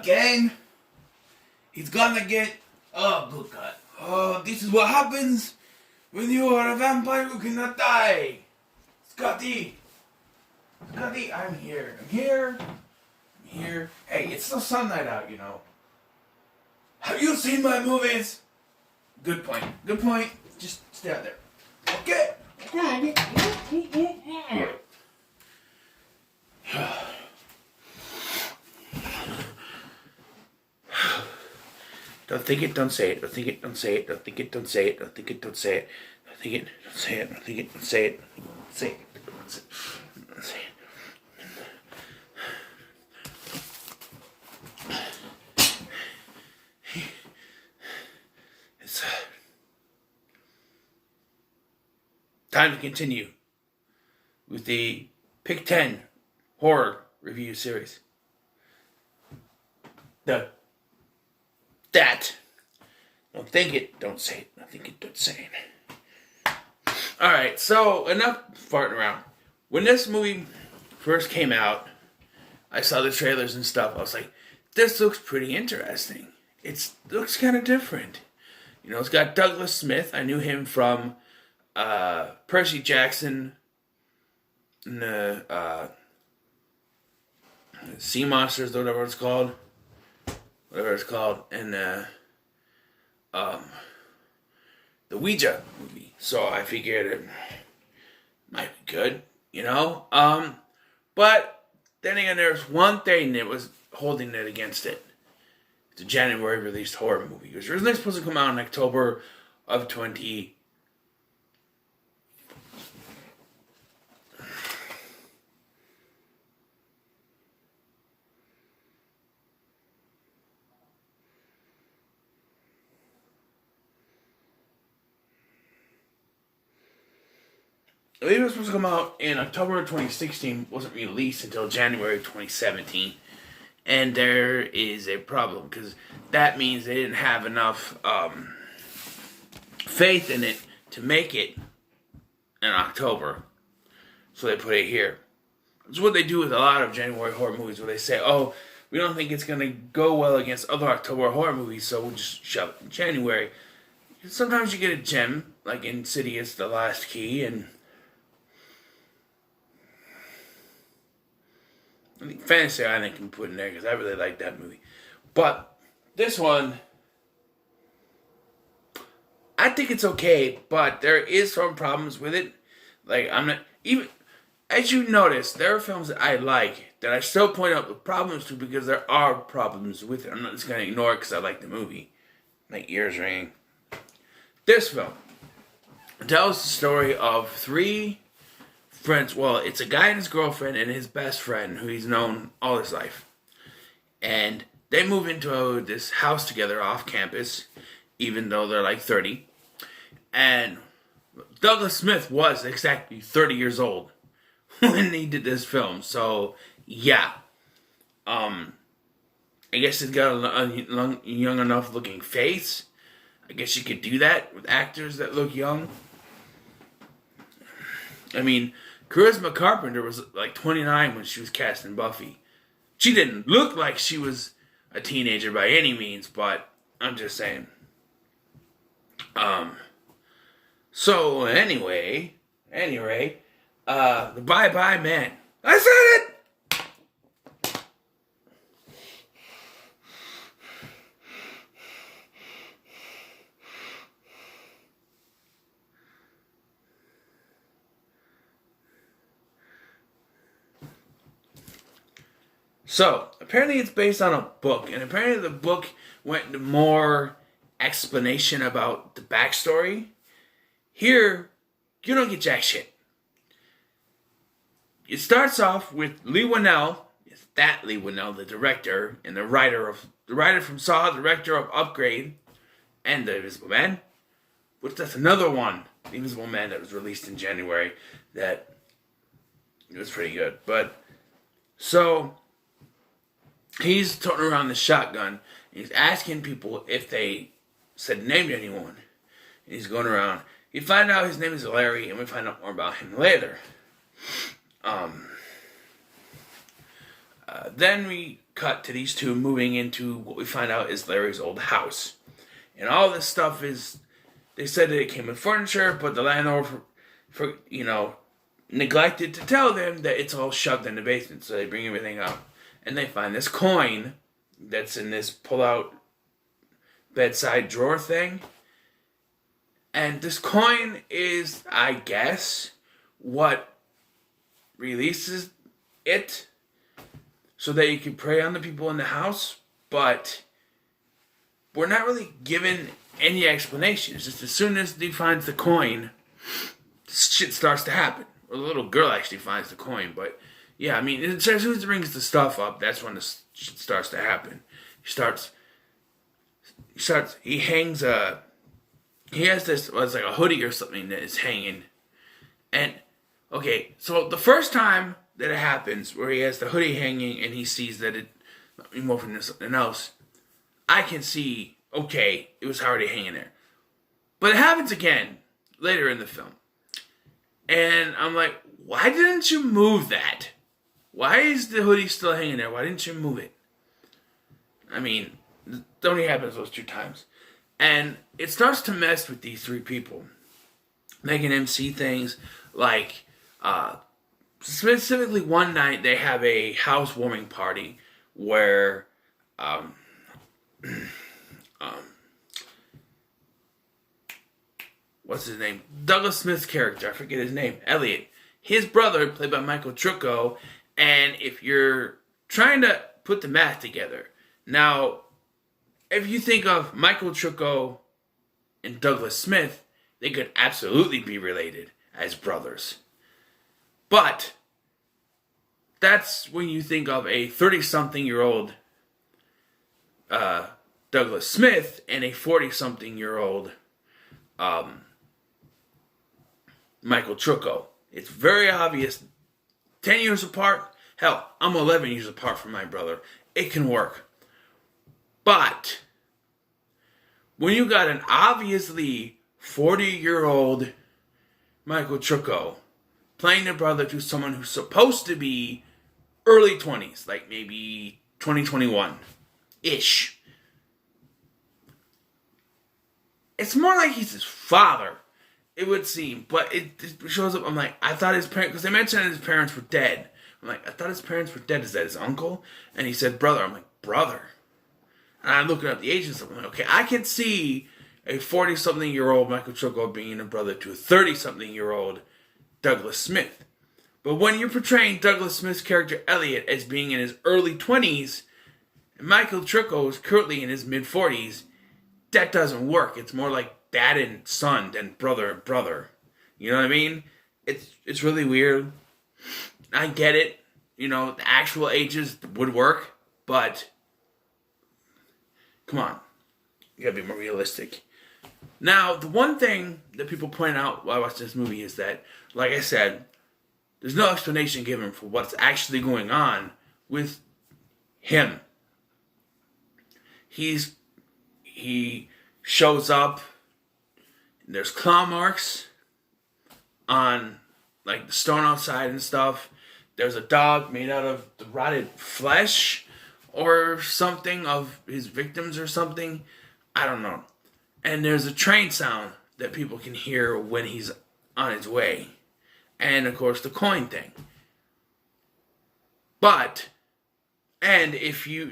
gang. He's gonna get... Oh, good God. Oh, this is what happens when you are a vampire who cannot die. Scotty. Scotty, I'm here. I'm here. I'm here. Hey, it's still sunlight out, you know. Have you seen my movies? Good point. Good point. Just stay out there. Okay. Don't think it, don't say it. Don't think it, don't say it. Don't think it, don't say it. Don't think it, don't say it. Don't think it, don't say it. Don't think it, don't say it. Say it. Don't say it. It's time to continue with the Pick 10 horror review series. Don't think it, don't say it. Don't think it, don't say it. Alright, so enough farting around. When this movie first came out, I saw the trailers and stuff. I was like, this looks pretty interesting. It looks kind of different. You know, it's got Douglas Smith. I knew him from Percy Jackson and the Sea Monsters, whatever it's called. And the Ouija movie. So I figured it might be good, you know. But then again, there's one thing that was holding it against it. It's a January released horror movie. It was originally supposed to come out in October of 20. I believe it was supposed to come out in October of 2016, wasn't released until January of 2017. And there is a problem, because that means they didn't have enough faith in it to make it in October. So they put it here. It's what they do with a lot of January horror movies, where they say, oh, we don't think it's going to go well against other October horror movies, so we'll just shove it in January. Sometimes you get a gem, like Insidious, The Last Key, and I think Fantasy Island can put in there because I really like that movie. But this one, I think it's okay, but there is some problems with it. Like, I'm not even, as you notice, there are films that I like that I still point out the problems to because there are problems with it. I'm not just going to ignore it because I like the movie. My ears ring. This film tells the story of three friends. Well, it's a guy and his girlfriend and his best friend who he's known all his life. And they move into this house together off campus, even though they're like 30. And Douglas Smith was exactly 30 years old when he did this film. So, yeah. I guess he's got a young enough looking face. I guess you could do that with actors that look young. I mean, Charisma Carpenter was like 29 when she was cast in Buffy. She didn't look like she was a teenager by any means, but I'm just saying. So anyway, the Bye Bye Man. I said it! So, apparently it's based on a book, and apparently the book went into more explanation about the backstory. Here, you don't get jack shit. It starts off with Leigh Whannell, it's that Leigh Whannell, the director, and the writer from Saw, the director of Upgrade, and The Invisible Man. Which that's another one, The Invisible Man, that was released in January, that it was pretty good. But, so he's toting around the shotgun. And he's asking people if they said the name to anyone. And he's going around. You find out his name is Larry, and we find out more about him later. Then we cut to these two moving into what we find out is Larry's old house. And all this stuff is, they said that it came with furniture, but the landlord, neglected to tell them that it's all shoved in the basement. So they bring everything up. And they find this coin that's in this pull-out bedside drawer thing. And this coin is, I guess, what releases it so that you can prey on the people in the house. But we're not really given any explanation. It's just as soon as he finds the coin, shit starts to happen. Or the little girl actually finds the coin. But yeah, I mean, as soon as he brings the stuff up, that's when the shit starts to happen. He hangs he has this, it's like a hoodie or something that is hanging. And, okay, so the first time that it happens, where he has the hoodie hanging and he sees that it, more from something else, I can see, okay, it was already hanging there. But it happens again later in the film. And I'm like, why didn't you move that? Why is the hoodie still hanging there? Why didn't you move it? I mean, it only happens those 2 times. And it starts to mess with these 3 people, making them see things like, specifically one night they have a housewarming party where, what's his name? Douglas Smith's character, I forget his name, Elliot. His brother, played by Michael Trucco, and if you're trying to put the math together, now, if you think of Michael Trucco and Douglas Smith, they could absolutely be related as brothers. But that's when you think of a 30-something-year-old Douglas Smith and a 40-something-year-old Michael Trucco. It's very obvious. 10 years apart. Hell, I'm 11 years apart from my brother. It can work. But when you got an obviously 40-year-old Michael Trucco playing the brother to someone who's supposed to be early 20s, like maybe 2021-ish, it's more like he's his father, it would seem. But it shows up, I'm like, I thought his parents, because they mentioned his parents were dead. I'm like, I thought his parents were dead. Is that his uncle? And he said brother. I'm like, brother? And I'm looking up the age and stuff. I'm like, okay, I can see a 40-something-year-old Michael Trucco being a brother to a 30-something-year-old Douglas Smith. But when you're portraying Douglas Smith's character Elliot as being in his early 20s, and Michael Trucco is currently in his mid-40s, that doesn't work. It's more like dad and son than brother and brother. You know what I mean? It's really weird. I get it. You know, the actual ages would work, but come on. You gotta be more realistic. Now, the one thing that people point out while I watch this movie is that, like I said, there's no explanation given for what's actually going on with him. He shows up, and there's claw marks on, like, the stone outside and stuff. There's a dog made out of the rotted flesh or something of his victims or something. I don't know. And there's a train sound that people can hear when he's on his way. And, of course, the coin thing. The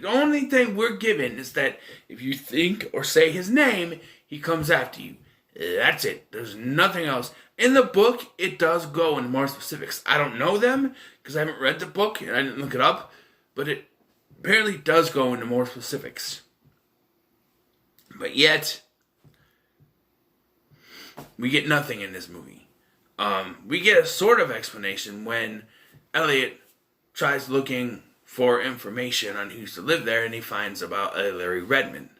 only thing we're given is that if you think or say his name, he comes after you. That's it. There's nothing else. In the book, it does go into more specifics. I don't know them because I haven't read the book and I didn't look it up, but it apparently does go into more specifics. But yet, we get nothing in this movie. We get a sort of explanation when Elliot tries looking for information on who used to live there, and he finds about Larry Redmond,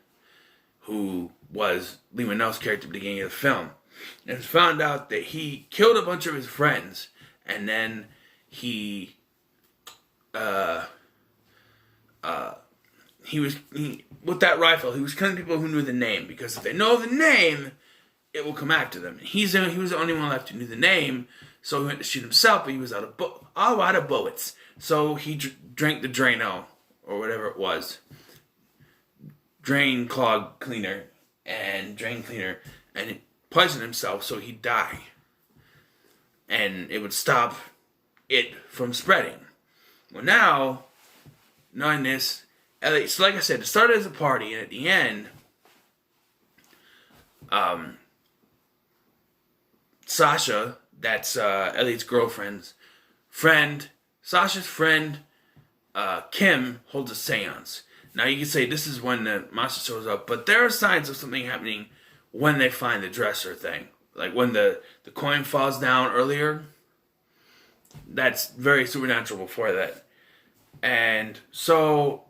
who was Lee Winnell's character at the beginning of the film. And it's found out that he killed a bunch of his friends, and then he with that rifle, he was killing people who knew the name, because if they know the name, it will come after them. He was the only one left who knew the name, So he went to shoot himself, but he was all out of bullets. So he drank the Drano, or whatever it was. Drain cleaner, and it poisoned himself so he'd die. And it would stop it from spreading. Well, now, knowing this, Elliot, so like I said, it started as a party, and at the end, Sasha, that's Elliot's girlfriend's friend, Sasha's friend, Kim, holds a seance. Now you can say this is when the monster shows up, but there are signs of something happening when they find the dresser thing. Like when the coin falls down earlier. That's very supernatural before that. And so,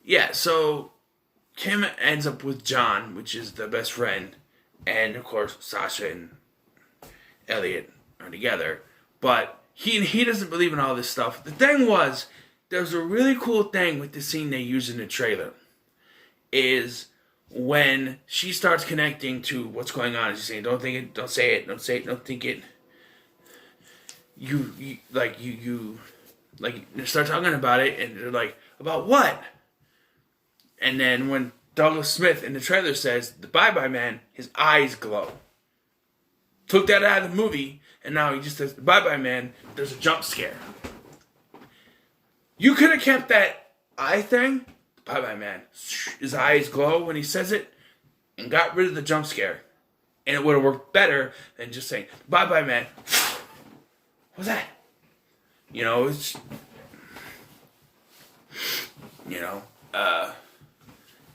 yeah, so Kim ends up with John, which is the best friend. And of course, Sasha and Elliot are together. But he doesn't believe in all this stuff. The thing was, there's a really cool thing with the scene they use in the trailer. Is when she starts connecting to what's going on. She's saying, don't think it, don't say it, don't say it, don't think it. You start talking about it, and they're like, about what? And then when Douglas Smith in the trailer says, the Bye-Bye Man, his eyes glow. Took that out of the movie, and now he just says, the Bye-Bye Man, there's a jump scare. You could have kept that eye thing, the Bye-Bye Man, his eyes glow when he says it, and got rid of the jump scare. And it would have worked better than just saying, Bye-Bye Man. What's that? It's...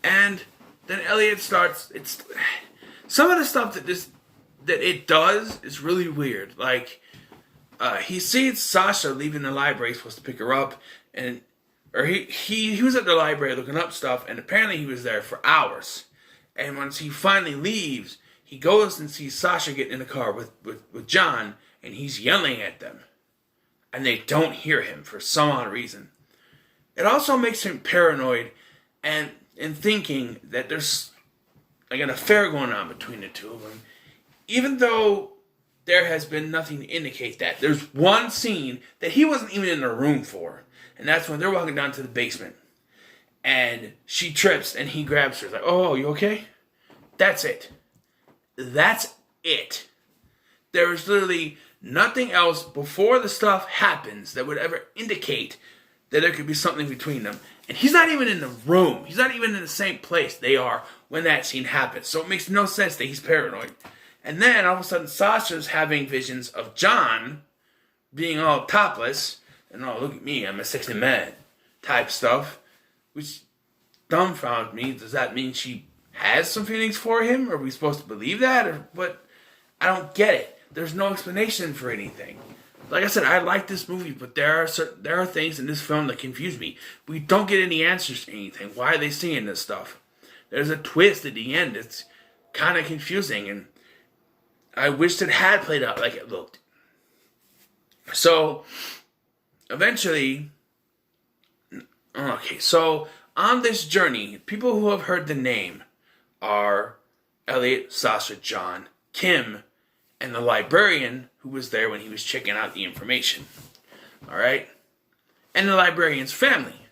And then Elliot starts... It's... Some of the stuff that it does is really weird. Like, he sees Sasha leaving the library, supposed to pick her up, or he was at the library looking up stuff, and apparently he was there for hours. And once he finally leaves, he goes and sees Sasha getting in the car with John, and he's yelling at them. And they don't hear him for some odd reason. It also makes him paranoid and thinking that there's like an affair going on between the two of them. Even though there has been nothing to indicate that. There's one scene that he wasn't even in the room for. And that's when they're walking down to the basement. And she trips and he grabs her. He's like, oh, you okay? That's it. That's it. There is literally nothing else before the stuff happens that would ever indicate that there could be something between them. And he's not even in the room. He's not even in the same place they are when that scene happens. So it makes no sense that he's paranoid. And then all of a sudden Sasha's having visions of John being all topless. And oh, look at me, I'm a sexy man type stuff. Which dumbfounded me. Does that mean she has some feelings for him? Are we supposed to believe that? Or what? I don't get it. There's no explanation for anything. Like I said, I like this movie, but there are things in this film that confuse me. We don't get any answers to anything. Why are they seeing this stuff? There's a twist at the end. It's kind of confusing, and I wish it had played out like it looked. So, eventually, so on this journey, people who have heard the name are Elliot, Sasha, John, Kim, and the librarian who was there when he was checking out the information. Alright? And the librarian's family,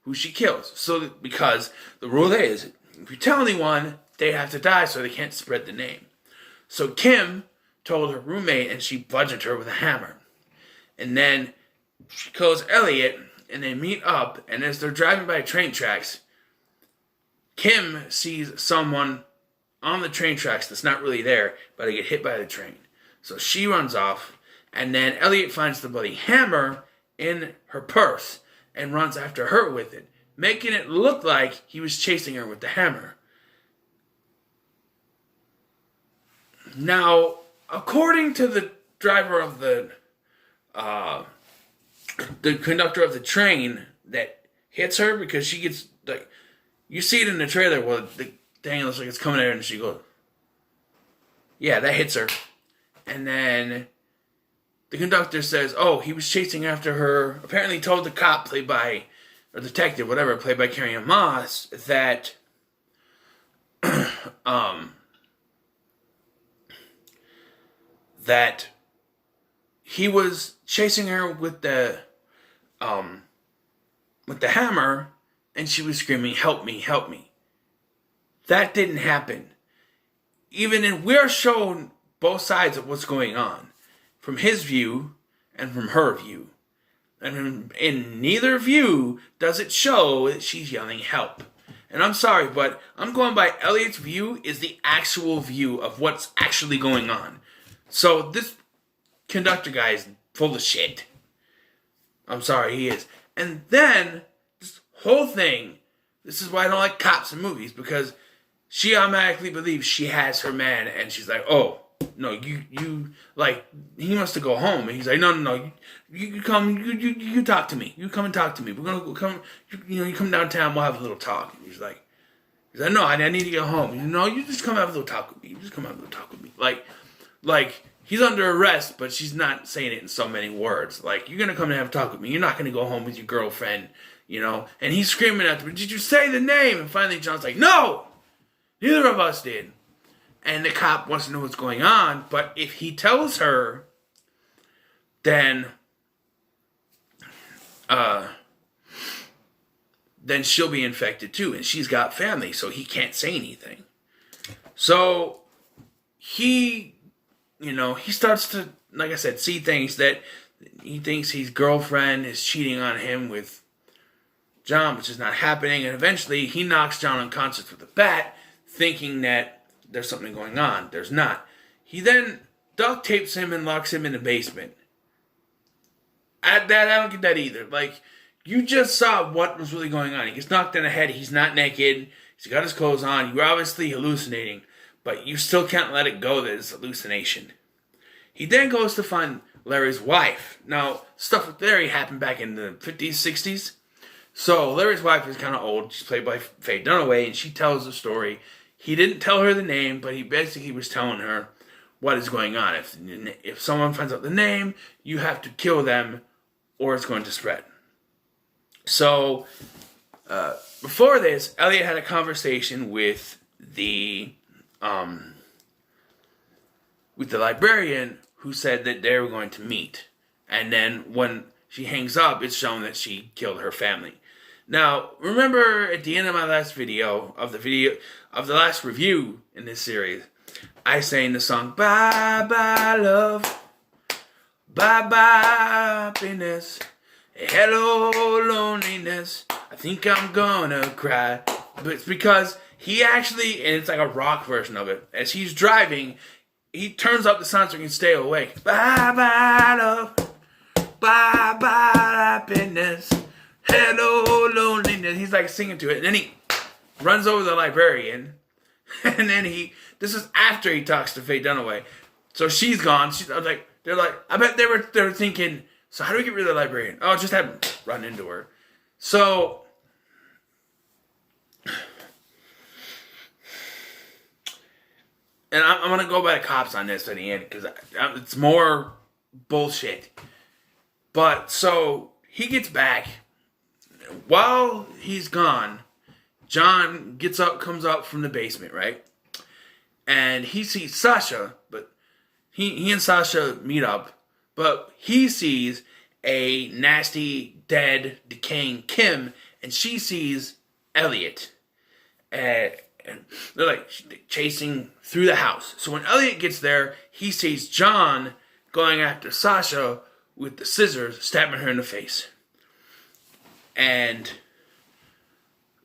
who she kills. So, because the rule is, if you tell anyone, they have to die so they can't spread the name. So Kim told her roommate and she bludgeoned her with a hammer. And then she kills Elliot and they meet up, and as they're driving by train tracks, Kim sees someone on the train tracks that's not really there, but they get hit by the train. So she runs off, and then Elliot finds the bloody hammer in her purse and runs after her with it, making it look like he was chasing her with the hammer. Now, according to the driver of the conductor of the train that hits her, because she gets, like, you see it in the trailer, well, the thing looks like it's coming at her and she goes, yeah, that hits her. And then the conductor says, oh, he was chasing after her, apparently told the cop, played by, or detective, whatever, played by Carrie-Anne Moss, that, that he was chasing her with the hammer, and she was screaming, "Help me, help me." That didn't happen. We're shown both sides of what's going on, from his view and from her view. And in neither view does it show that she's yelling help. And I'm sorry, but I'm going by Elliot's view is the actual view of what's actually going on. So this conductor guy is full of shit. I'm sorry, he is. And then, this whole thing, this is why I don't like cops in movies, because she automatically believes she has her man, and she's like, oh, no, you like, he wants to go home. And he's like, no, you come, you talk to me. You come and talk to me. We're going to come, you come downtown, we'll have a little talk. And he's like, no, I need to get home. No, you just come have a little talk with me. You just come have a little talk with me. Like, he's under arrest, but she's not saying it in so many words. Like, you're going to come and have a talk with me. You're not going to go home with your girlfriend, And he's screaming at her, did you say the name? And finally John's like, no, neither of us did. And the cop wants to know what's going on, but if he tells her, then she'll be infected too, and she's got family, so he can't say anything. So he starts to, like I said, see things that he thinks his girlfriend is cheating on him with John, which is not happening, and eventually he knocks John unconscious with a bat, thinking that there's something going on. There's not. He then duct tapes him and locks him in the basement. I don't get that either. Like, you just saw what was really going on. He gets knocked in the head. He's not naked. He's got his clothes on. You're obviously hallucinating, but you still can't let it go that it's hallucination. He then goes to find Larry's wife. Now, stuff with Larry happened back in the 50s, 60s. So Larry's wife is kind of old. She's played by Faye Dunaway, and she tells the story. He didn't tell her the name, but he basically was telling her what is going on. If someone finds out the name, you have to kill them, or it's going to spread. So, before this, Elliot had a conversation with the librarian, who said that they were going to meet. And then when she hangs up, it's shown that she killed her family. Now, remember at the end of my last video, of the last review in this series, I sang the song, bye bye love, bye bye happiness, hello loneliness, I think I'm gonna cry. But it's because he actually, and it's like a rock version of it, as he's driving, he turns up the sound so he can stay awake. Bye bye love, bye bye happiness, hello loneliness. He's like singing to it, and then he runs over the librarian, and then this is after he talks to Faye Dunaway. So she's gone. I bet they were thinking, so how do we get rid of the librarian? Oh, just have him run into her. So, and I'm going to go by the cops on this at the end, because it's more bullshit. But, so, he gets back. While he's gone, John comes up from the basement, right? And he sees Sasha, but he and Sasha meet up, but he sees a nasty, dead, decaying Kim, and she sees Elliot. And they're like chasing through the house. So when Elliot gets there, he sees John going after Sasha with the scissors, stabbing her in the face. And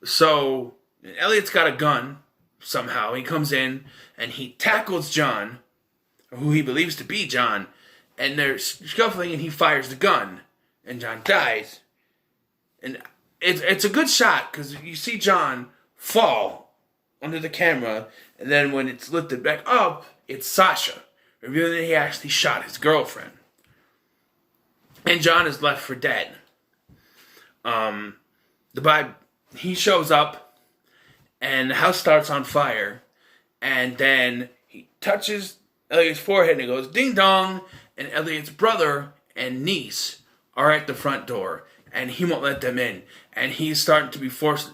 so Elliot's got a gun somehow. He comes in and he tackles John, who he believes to be John, and they're scuffling, and he fires the gun, and John dies. And it's a good shot, because you see John fall under the camera, and then when it's lifted back up, it's Sasha, revealing that he actually shot his girlfriend. And John is left for dead. He shows up, and the house starts on fire, and then he touches Elliot's forehead, and it goes ding dong, and Elliot's brother and niece are at the front door, and he won't let them in, and he's starting to be forced,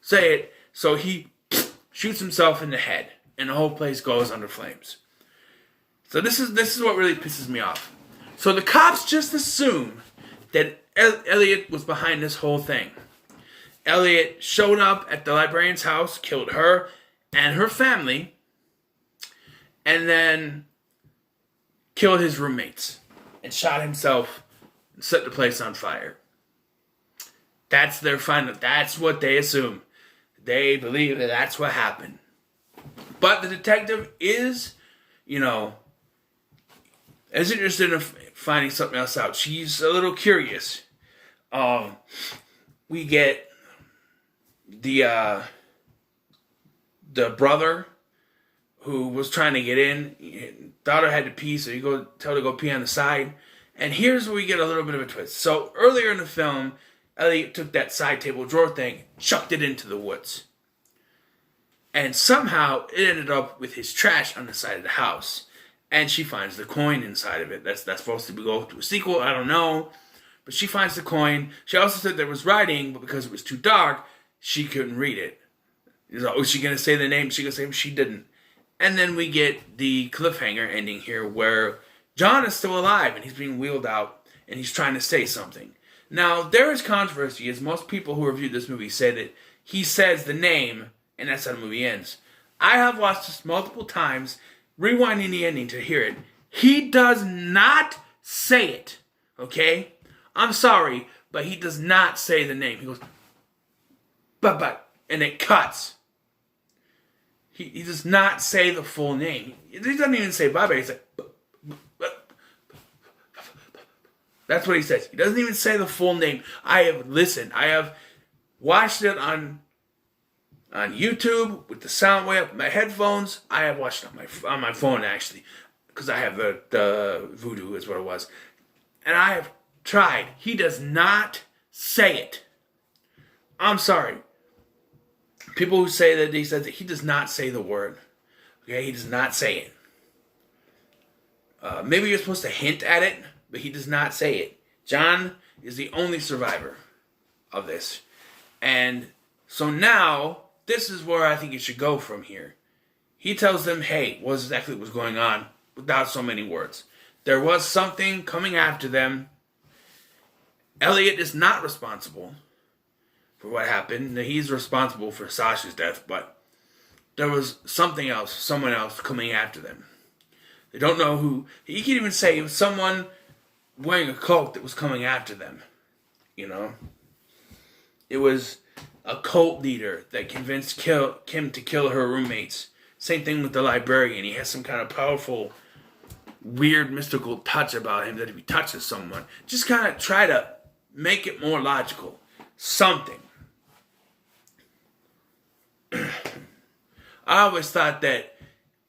say it, so he shoots himself in the head, and the whole place goes under flames. So this is what really pisses me off. So the cops just assume that Elliot was behind this whole thing. Elliot showed up at the librarian's house, killed her and her family, and then killed his roommates and shot himself and set the place on fire. That's their final. That's what they assume. They believe that that's what happened. But the detective is, is interested in finding something else out. She's a little curious. We get the brother who was trying to get in. Daughter had to pee, so you tell her to go pee on the side. And here's where we get a little bit of a twist. So earlier in the film, Elliot took that side table drawer thing, chucked it into the woods. And somehow it ended up with his trash on the side of the house. And she finds the coin inside of it. That's supposed to go to a sequel, I don't know. But she finds the coin. She also said there was writing, but because it was too dark, she couldn't read it. Was she going to say the name? She going to say she didn't. And then we get the cliffhanger ending here where John is still alive and he's being wheeled out and he's trying to say something. Now, there is controversy, as most people who reviewed this movie say that he says the name and that's how the movie ends. I have watched this multiple times, rewinding the ending to hear it. He does not say it, okay? I'm sorry, but he does not say the name. He goes, but, and it cuts. He does not say the full name. He doesn't even say bye-bye. He's like, that's what he says. He doesn't even say the full name. I have listened. I have watched it on YouTube with the sound way up my headphones. I have watched it on my phone, actually, because I have the Vudu is what it was. And I have tried. He does not say it. I'm sorry. People who say that he says that he does not say the word. Okay, he does not say it. Maybe you're supposed to hint at it, but he does not say it. John is the only survivor of this. And so now, this is where I think it should go from here. He tells them, hey, what exactly was going on without so many words. There was something coming after them. Elliot is not responsible for what happened. He's responsible for Sasha's death, but there was something else, someone else coming after them. They don't know who. He can even say it was someone wearing a cloak that was coming after them. It was a cult leader that convinced Kim to kill her roommates. Same thing with the librarian. He has some kind of powerful, weird, mystical touch about him that if he touches someone, just kind of try to make it more logical. Something. I always thought that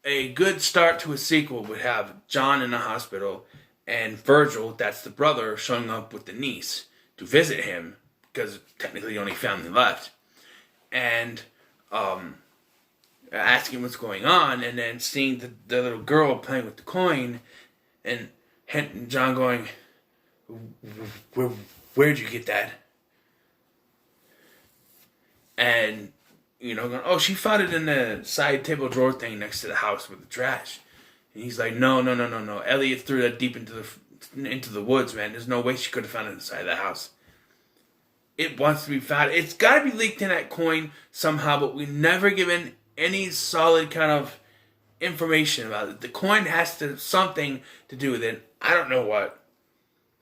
a good start to a sequel would have John in the hospital and Virgil, that's the brother, showing up with the niece to visit him, because technically the only family left, and asking what's going on, and then seeing the little girl playing with the coin, and John going, where'd you get that? And, going, oh, she found it in the side table drawer thing next to the house with the trash. And he's like, no. Elliot threw that deep into the woods, man. There's no way she could have found it inside the house. It wants to be found. It's got to be leaked in that coin somehow, but we've never given any solid kind of information about it. The coin has to something to do with it. I don't know what.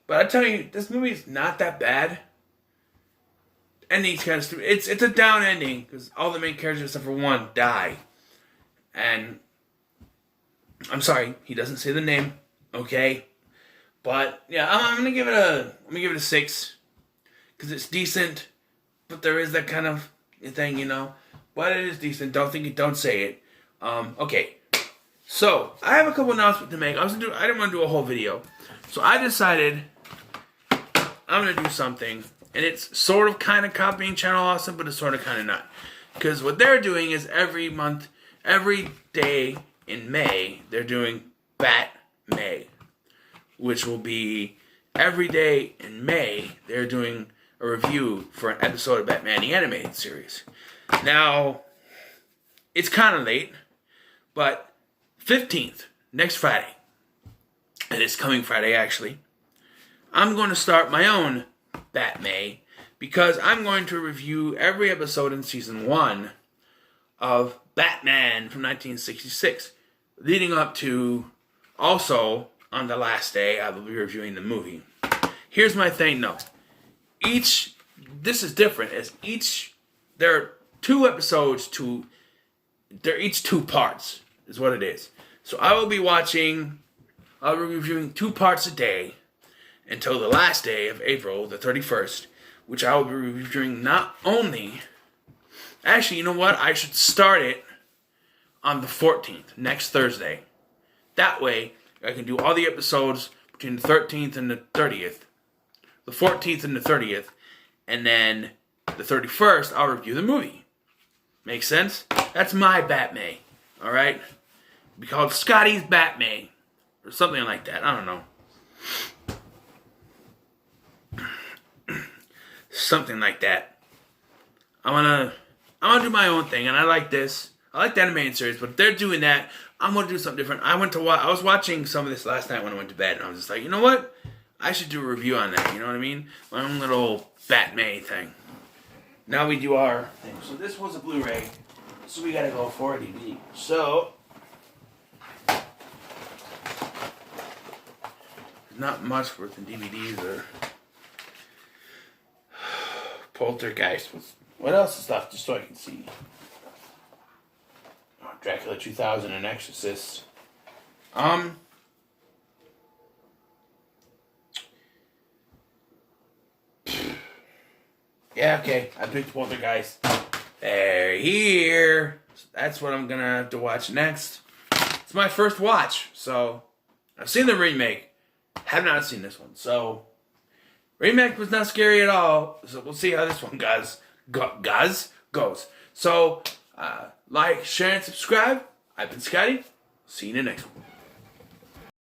But I tell you, this movie is not that bad. Ending's kind of stupid. It's a down ending, because all the main characters except for one die. And I'm sorry, he doesn't say the name, okay? But yeah, I'm gonna give it a 6. Because it's decent, but there is that kind of thing, But it is decent. Don't say it. Okay. So, I have a couple announcements to make. I didn't want to do a whole video. So, I decided I'm going to do something. And it's sort of kind of copying Channel Awesome, but it's sort of kind of not. Because what they're doing is every day in May, they're doing Bat May. Which will be every day in May, they're doing a review for an episode of Batman the Animated Series. Now, it's kind of late, But 15th, next Friday, and it's coming Friday actually, I'm going to start my own Batmay because I'm going to review every episode in season 1 of Batman from 1966, leading up to also on the last day I will be reviewing the movie. Here's my thing though. This is different as there are 2 episodes they're each 2 parts is what it is. So I'll be reviewing 2 parts a day until the last day of April, the 31st, which I will be reviewing not only... Actually, you know what? I should start it on the 14th, next Thursday. That way, I can do all the episodes between the 13th and the 30th. The 14th and the 30th. And then the 31st, I'll review the movie. Make sense? That's my Batmay. Alright? It'll be called Scotty's Batmay. Or something like that. I don't know. Something like that. I wanna do my own thing, and I like this. I like the animated series, but if they're doing that, I'm gonna do something different. I was watching some of this last night when I went to bed, and I was just like, you know what? I should do a review on that. You know what I mean? My own little Batman thing. Now we do our thing. So this was a Blu-ray, so we gotta go for a DVD. So not much worth in DVDs or Poltergeist. What else is left just so I can see? Oh, Dracula 2000 and Exorcist. Yeah, okay. I picked Poltergeist. They're here. So that's what I'm gonna have to watch next. It's my first watch, so I've seen the remake. Have not seen this one, so remake was not scary at all. So we'll see how this one goes. So like, share, and subscribe. I've been Scotty. See you in the next one.